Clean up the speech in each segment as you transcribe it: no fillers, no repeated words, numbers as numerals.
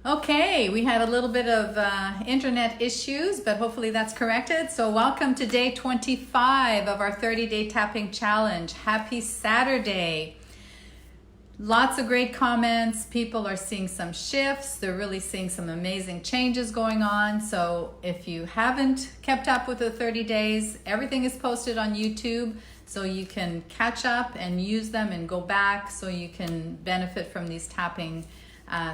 Okay, we had a little bit of internet issues, but hopefully that's corrected. So welcome to day 25 of our 30-day tapping challenge. Happy Saturday. Lots of great comments. People are seeing some shifts. They're really seeing some amazing changes going on. So if you haven't kept up with the 30 days, everything is posted on YouTube. So you can catch up and use them and go back so you can benefit from these tapping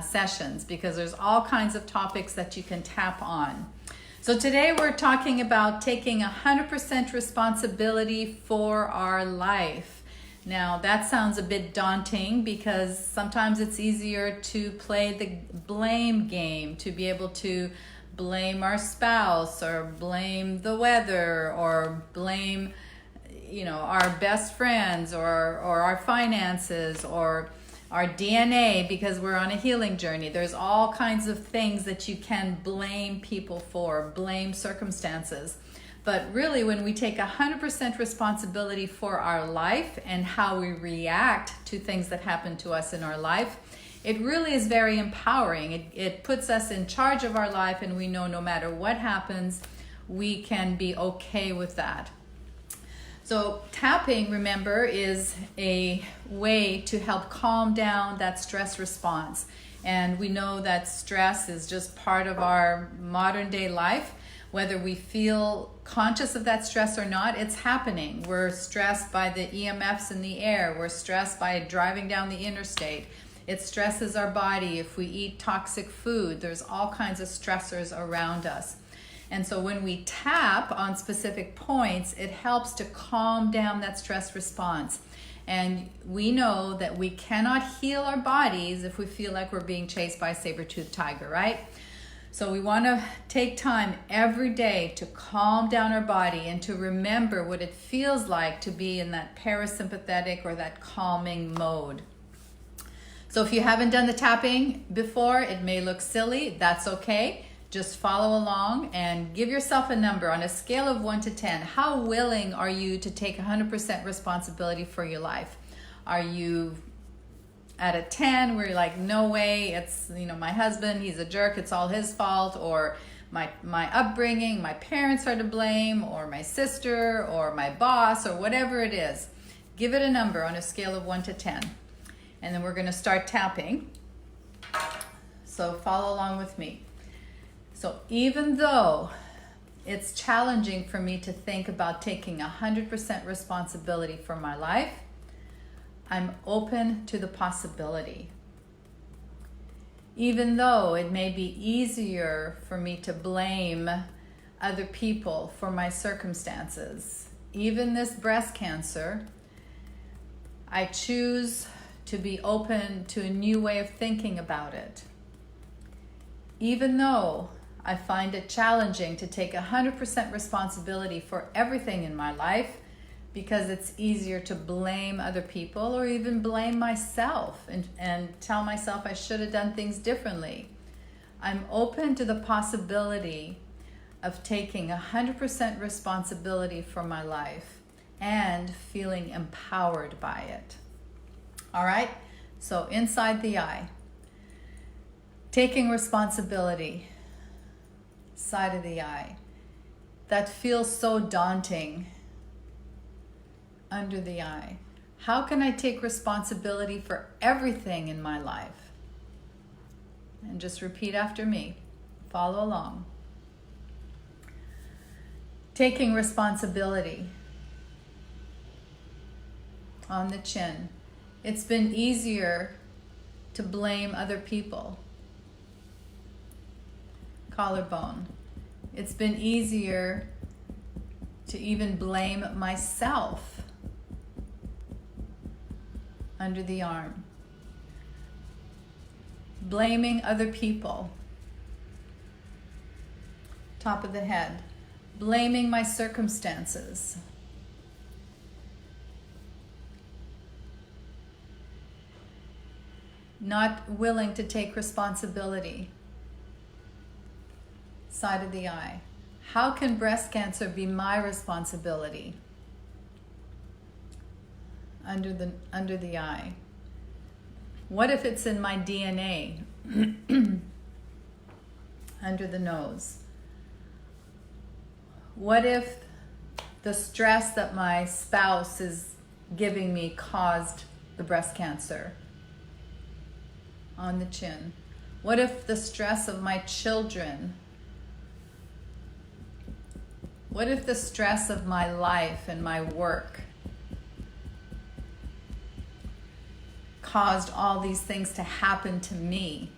sessions, because there's all kinds of topics that you can tap on. So today we're talking about taking 100% responsibility for our life. Now that sounds a bit daunting because sometimes it's easier to play the blame game, to be able to blame our spouse or blame the weather or blame our best friends or our finances or our DNA because we're on a healing journey. There's all kinds of things that you can blame people for, blame circumstances. But really, when we take 100% responsibility for our life and how we react to things that happen to us in our life, it really is very empowering. It puts us in charge of our life, and we know no matter what happens, we can be okay with that. So tapping, remember, is a way to help calm down that stress response. And we know that stress is just part of our modern day life. Whether we feel conscious of that stress or not, it's happening. We're stressed by the EMFs in the air. We're stressed by driving down the interstate. It stresses our body if we eat toxic food. There's all kinds of stressors around us. And so when we tap on specific points, it helps to calm down that stress response. And we know that we cannot heal our bodies if we feel like we're being chased by a saber-toothed tiger, right? So we want to take time every day to calm down our body and to remember what it feels like to be in that parasympathetic or that calming mode. So if you haven't done the tapping before, it may look silly. That's okay. Just follow along and give yourself a number on a scale of 1 to 10. How willing are you to take 100% responsibility for your life? Are you at a 10 where you're like, no way, it's, my husband, he's a jerk, it's all his fault, or my upbringing, my parents are to blame, or my sister, or my boss, or whatever it is. Give it a number on a scale of 1 to 10. And then we're going to start tapping. So follow along with me. So even though it's challenging for me to think about taking 100% responsibility for my life, I'm open to the possibility. Even though it may be easier for me to blame other people for my circumstances, even this breast cancer, I choose to be open to a new way of thinking about it. Even though I find it challenging to take 100% responsibility for everything in my life because it's easier to blame other people or even blame myself and tell myself I should have done things differently. I'm open to the possibility of taking 100% responsibility for my life and feeling empowered by it. All right, so inside the eye, taking responsibility. Side of the eye. That feels so daunting. Under the eye. How can I take responsibility for everything in my life? And just repeat after me. Follow along. Taking responsibility. On the chin. It's been easier to blame other people. Collarbone. It's been easier to even blame myself. Under the arm. Blaming other people. Top of the head. Blaming my circumstances. Not willing to take responsibility. Side of the eye. How can breast cancer be my responsibility? Under the eye. What if it's in my DNA? under the nose. What if the stress that my spouse is giving me caused the breast cancer? On the chin. What if the stress of my children? What if the stress of my life and my work caused all these things to happen to me?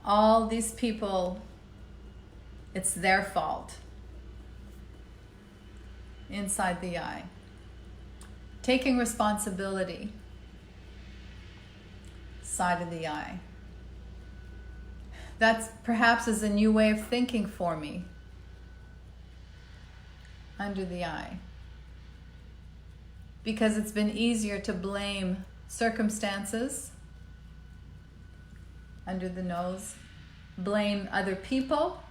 All these people, it's their fault. Inside the eye. Taking responsibility. Side of the eye. That's perhaps is a new way of thinking for me. Under the eye. Because it's been easier to blame circumstances. Under the nose. Blame other people.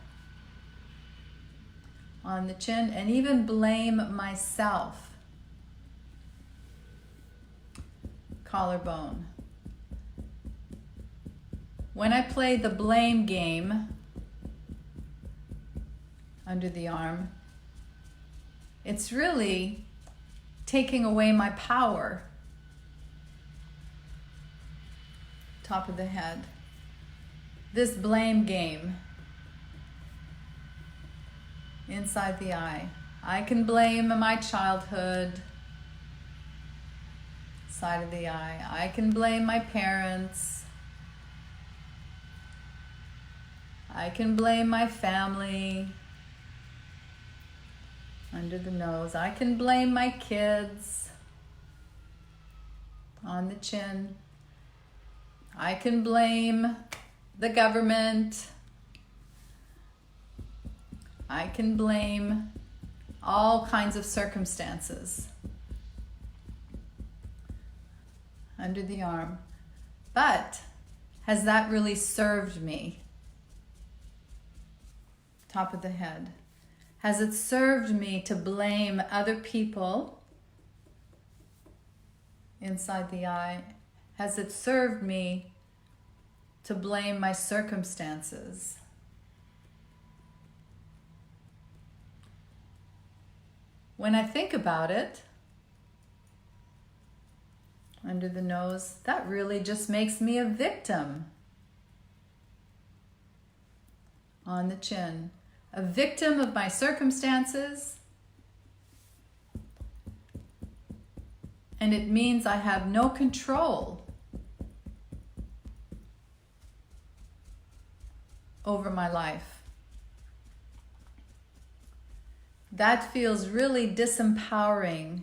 On the chin. And even blame myself. Collarbone. When I play the blame game under the arm, it's really taking away my power. Top of the head. This blame game inside the eye. I can blame my childhood. Side of the eye. I can blame my parents. I can blame my family. Under the nose. I can blame my kids. On the chin. I can blame the government. I can blame all kinds of circumstances. Under the arm. But has that really served me? Top of the head. Has it served me to blame other people? Inside the eye. Has it served me to blame my circumstances? When I think about it, under the nose, that really just makes me a victim. On the chin. A victim of my circumstances. And it means I have no control over my life. That feels really disempowering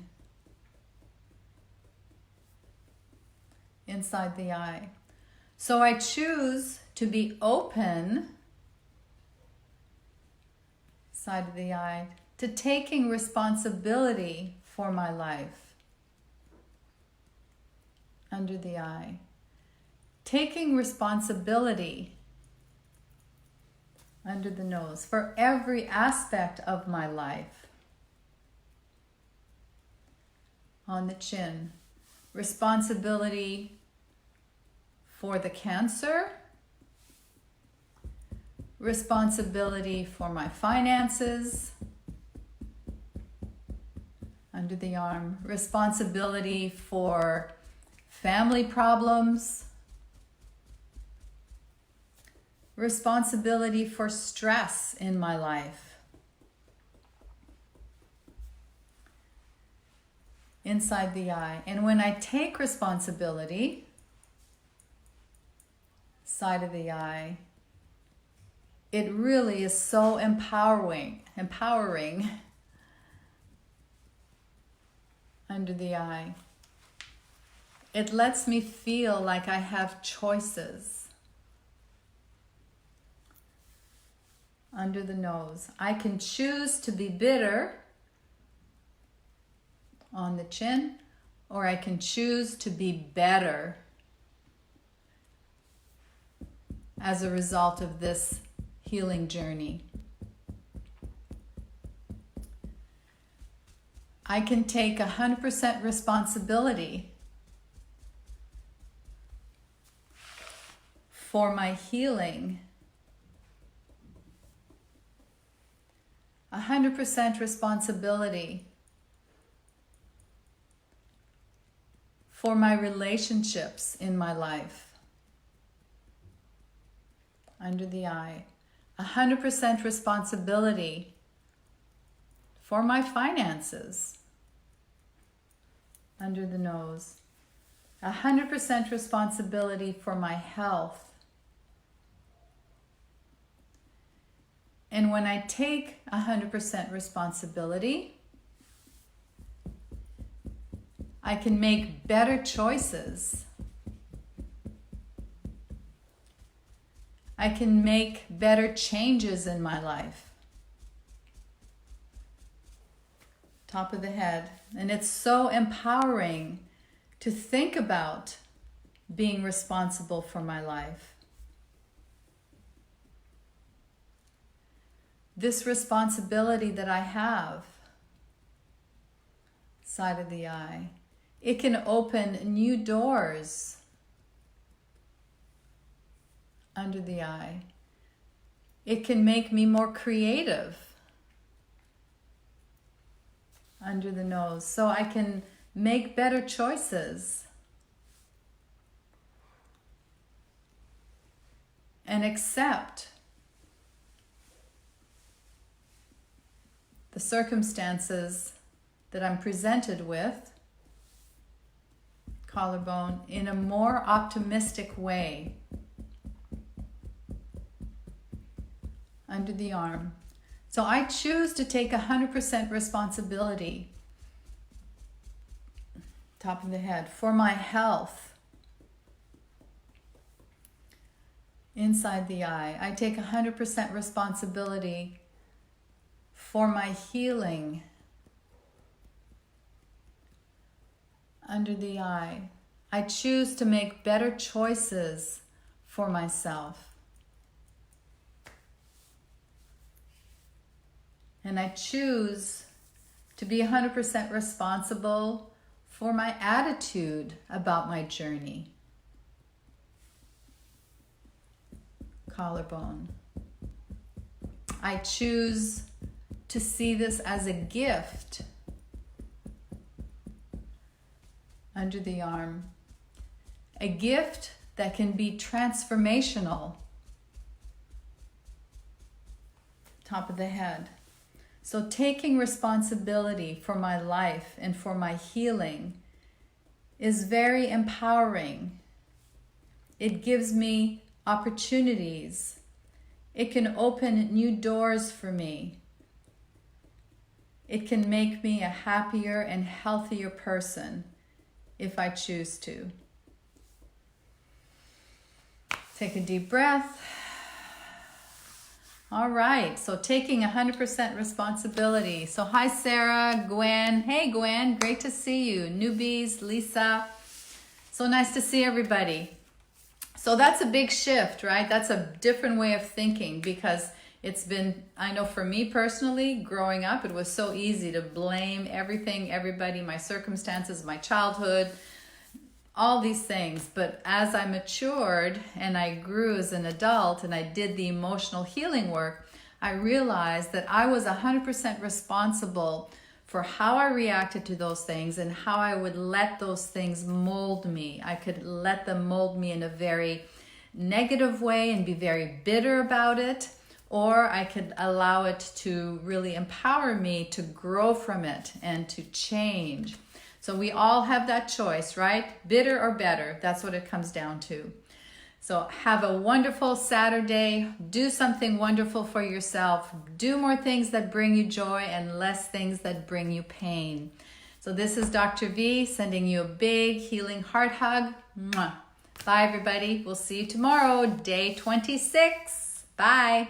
inside the eye. So I choose to be open, side of the eye, to taking responsibility for my life. Under the eye. Taking responsibility under the nose for every aspect of my life. On the chin. Responsibility for the cancer. Responsibility for my finances. Under the arm. Responsibility for family problems. Responsibility for stress in my life. Inside the eye. And when I take responsibility, side of the eye, it really is so empowering under the eye. It lets me feel like I have choices. Under the nose. I can choose to be bitter on the chin, or I can choose to be better as a result of this healing journey. I can take 100% responsibility for my healing. 100% responsibility for my relationships in my life. Under the eye. 100% responsibility for my finances. Under the nose. 100% responsibility for my health. And when I take 100% responsibility, I can make better choices. I can make better changes in my life. Top of the head. And it's so empowering to think about being responsible for my life. This responsibility that I have, side of the eye, it can open new doors under the eye. It can make me more creative under the nose, so I can make better choices and accept the circumstances that I'm presented with, collarbone, in a more optimistic way. Under the arm. So I choose to take 100% responsibility, top of the head, for my health. Inside the eye. I take 100% responsibility for my healing. Under the eye. I choose to make better choices for myself. And I choose to be 100% responsible for my attitude about my journey. Collarbone. I choose to see this as a gift. Under the arm. A gift that can be transformational. Top of the head. So taking responsibility for my life and for my healing is very empowering. It gives me opportunities. It can open new doors for me. It can make me a happier and healthier person if I choose to. Take a deep breath. All right, so taking 100% responsibility. So hi Sarah, Gwen. Hey Gwen, great to see you. Newbies, Lisa. So nice to see everybody. So that's a big shift, right? That's a different way of thinking, because it's been, I know for me personally, growing up, it was so easy to blame everything, everybody, my circumstances, my childhood, all these things. But as I matured and I grew as an adult and I did the emotional healing work, I realized that I was 100% responsible for how I reacted to those things and how I would let those things mold me. I could let them mold me in a very negative way and be very bitter about it, or I could allow it to really empower me to grow from it and to change. So we all have that choice, right? Bitter or better, that's what it comes down to. So have a wonderful Saturday. Do something wonderful for yourself. Do more things that bring you joy and less things that bring you pain. So this is Dr. V sending you a big healing heart hug. Mwah. Bye everybody. We'll see you tomorrow, day 26. Bye.